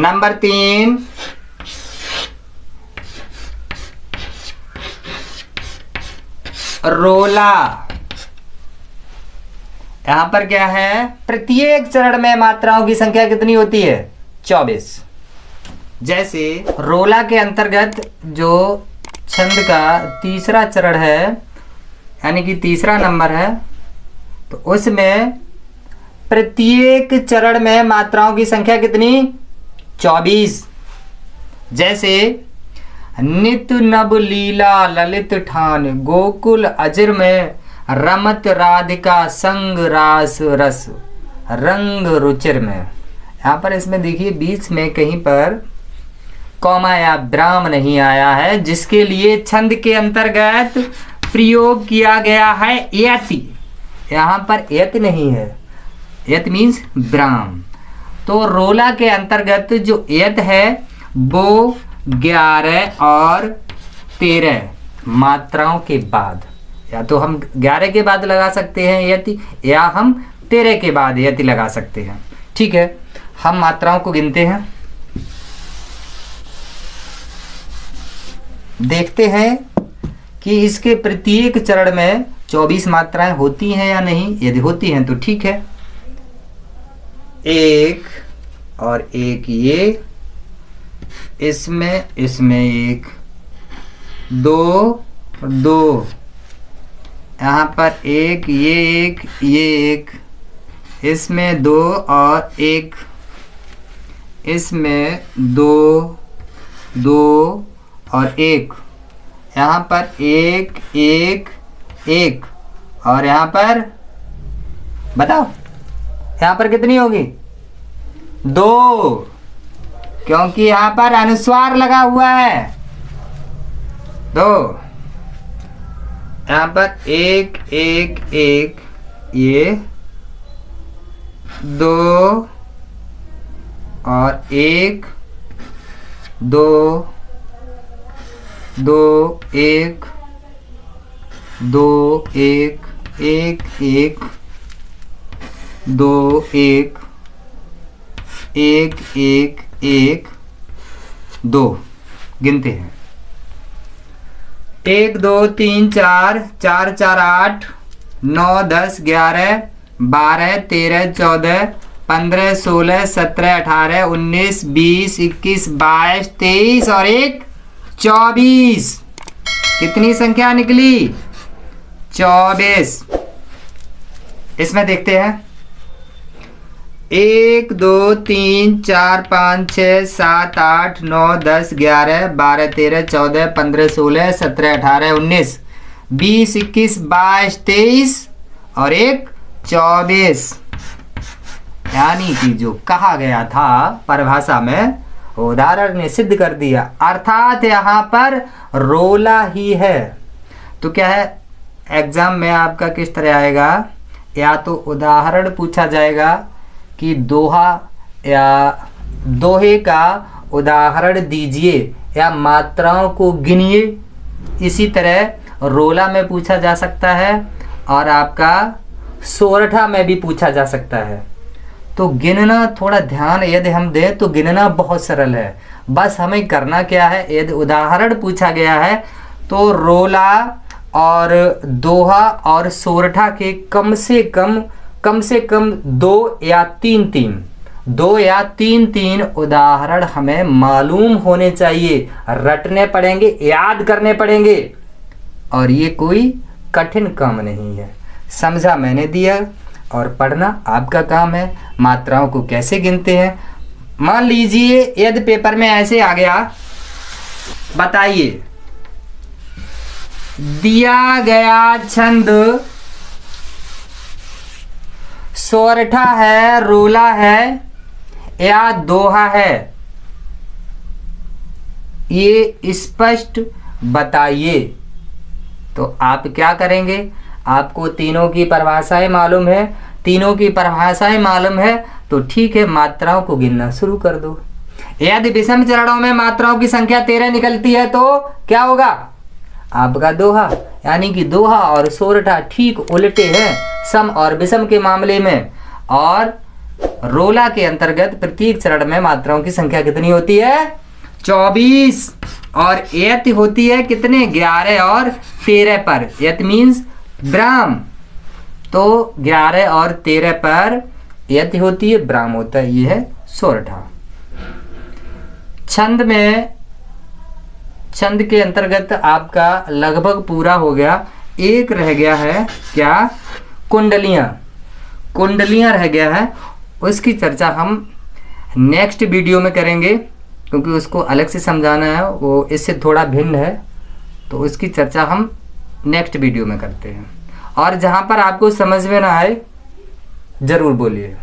Number 3, रोला। यहां पर क्या है, प्रत्येक चरण में मात्राओं की संख्या कितनी होती है? 24। जैसे रोला के अंतर्गत जो छंद का तीसरा चरण है, यानी कि तीसरा नंबर है, तो उसमें प्रत्येक चरण में मात्राओं की संख्या कितनी? 24। जैसे नित नब लीला ललित ठान, गोकुल अजिर में रमत राधिका संग रास रस, रंग रुचिर में। यहाँ पर इसमें देखिए बीच में कहीं पर कॉमा या विराम नहीं आया है, जिसके लिए छंद के अंतर्गत प्रयोग किया गया है यति। यहाँ पर यति नहीं है, यत मीन्स विराम। तो रोला के अंतर्गत जो यत है वो 11 और 13 मात्राओं के बाद, या तो हम 11 के बाद लगा सकते हैं यति, या हम 13 के बाद यति लगा सकते हैं। ठीक है, हम मात्राओं को गिनते हैं, देखते हैं कि इसके प्रत्येक चरण में 24 मात्राएं होती हैं या नहीं। यदि होती हैं तो ठीक है, 1 और 1 ये, इसमें 1, 2 2, यहाँ पर 1 ये 1, इसमें 2 और 1, इसमें 2 2 और 1, यहाँ पर 1 1 1, और यहाँ पर बताओ यहाँ पर कितनी होगी? 2, क्योंकि यहाँ पर अनुस्वार लगा हुआ है। 2, यहाँ पर 1 1 1 ये, 2 और 1 2 2 1 2 1 1 1 2 1 1 1 1 2। गिनते हैं, 1 2 3 4 4 4 8 9 10 11 12 13 14 15 16 17 18 19 20 21 22 23 और 1 24। कितनी संख्या निकली? 24। इसमें देखते हैं, 1 2 3 4 5 6 7 8 9 10 11 12 13 14 15 16 17 18 19 20 21 22 23 और 1 24। यानी कि जो कहा गया था परिभाषा में, उदाहरण ने सिद्ध कर दिया, अर्थात यहाँ पर रोला ही है। तो क्या है, एग्जाम में आपका किस तरह आएगा, या तो उदाहरण पूछा जाएगा कि दोहा या दोहे का उदाहरण दीजिए या मात्राओं को गिनिए। इसी तरह रोला में पूछा जा सकता है और आपका सोरठा में भी पूछा जा सकता है। तो गिनना थोड़ा ध्यान यदि हम दें तो गिनना बहुत सरल है। बस हमें करना क्या है, यदि उदाहरण पूछा गया है तो रोला और दोहा और सोरठा के कम से कम 2 या 3 उदाहरण हमें मालूम होने चाहिए, रटने पड़ेंगे, याद करने पड़ेंगे। और ये कोई कठिन काम नहीं है। समझा मैंने दिया और पढ़ना आपका काम है। मात्राओं को कैसे गिनते हैं, मान लीजिए यदि पेपर में ऐसे आ गया, बताइए दिया गया छंद सोरठा है, रोला है या दोहा है, ये स्पष्ट बताइए। तो आप क्या करेंगे, आपको तीनों की परिभाषाएं मालूम है, तो ठीक है, मात्राओं को गिनना शुरू कर दो। यदि विषम चरणों में मात्राओं की संख्या 13 निकलती है तो क्या होगा, आपका दोहा। यानी कि दोहा और सोरठा ठीक उल्टे हैं सम और विषम के मामले में। और रोला के अंतर्गत प्रत्येक चरण में मात्राओं की संख्या कितनी होती है? 24। और यति होती है कितने? 11 और 13 पर। यति मीन्स ब्राह्म, तो 11 और 13 पर यति होती है, ब्राह्म होता है। ये है सोरठा। छंद में, छंद के अंतर्गत आपका लगभग पूरा हो गया। एक रह गया है क्या? कुंडलियां। कुंडलियां रह गया है, उसकी चर्चा हम नेक्स्ट वीडियो में करेंगे, क्योंकि उसको अलग से समझाना है, वो इससे थोड़ा भिन्न है, तो उसकी चर्चा हम नेक्स्ट वीडियो में करते हैं। और जहाँ पर आपको समझ में ना आए ज़रूर बोलिए।